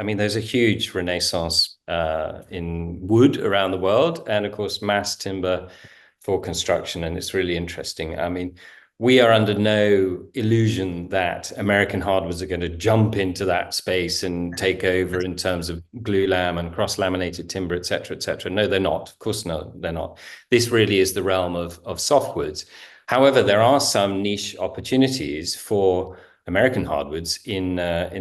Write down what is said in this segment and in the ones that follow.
I mean, there's a huge renaissance in wood around the world, and of course, mass timber for construction. And it's really interesting. I mean, we are under no illusion that American hardwoods are going to jump into that space and take over in terms of glulam and cross-laminated timber, et cetera, et cetera. No, they're not. Of course, no, they're not. This really is the realm of softwoods. However, there are some niche opportunities for American hardwoods in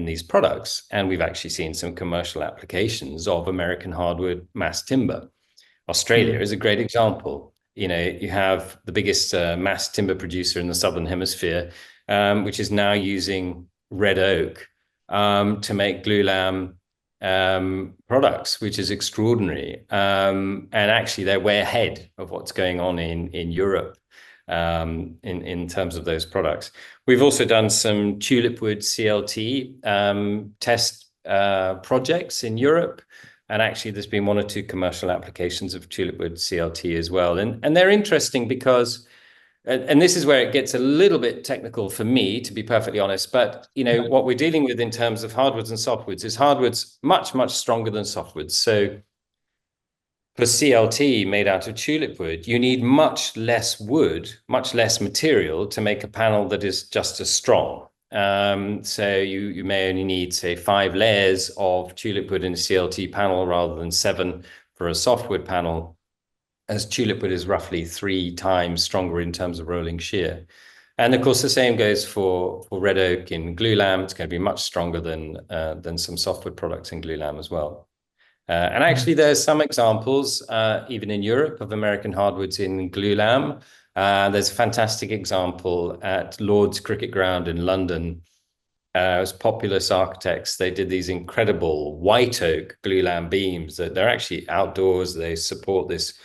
these products, and we've actually seen some commercial applications of American hardwood mass timber. Australia is a great example. You know, you have the biggest mass timber producer in the Southern Hemisphere, which is now using red oak to make glulam products, which is extraordinary. And actually, they're way ahead of what's going on in Europe in terms of those products. We've also done some Tulipwood CLT test projects in Europe. And actually, there's been one or two commercial applications of Tulipwood CLT as well. And they're interesting because, and this is where it gets a little bit technical for me, to be perfectly honest, but you know, what we're dealing with in terms of hardwoods and softwoods is hardwoods much, much stronger than softwoods. So for CLT made out of tulipwood, you need much less wood, much less material to make a panel that is just as strong. So you may only need, say, 5 layers of tulipwood in a CLT panel rather than 7 for a softwood panel, as tulipwood is roughly 3 times stronger in terms of rolling shear. And of course, the same goes for red oak in glulam. It's going to be much stronger than some softwood products in glulam as well. And actually, there's some examples, even in Europe, of American hardwoods in glulam. There's a fantastic example at Lord's Cricket Ground in London. It was Populous Architects. They did these incredible white oak glulam beams that they're actually outdoors. They support this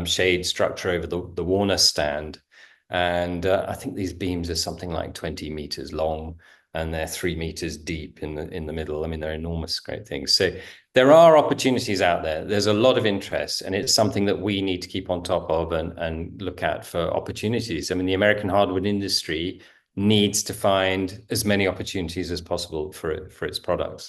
shade structure over the Warner stand. And I think these beams are something like 20 meters long, and they're 3 meters deep in the middle. I mean, they're enormous, great things. So there are opportunities out there. There's a lot of interest, and it's something that we need to keep on top of and look at for opportunities. I mean, the American hardwood industry needs to find as many opportunities as possible for its products.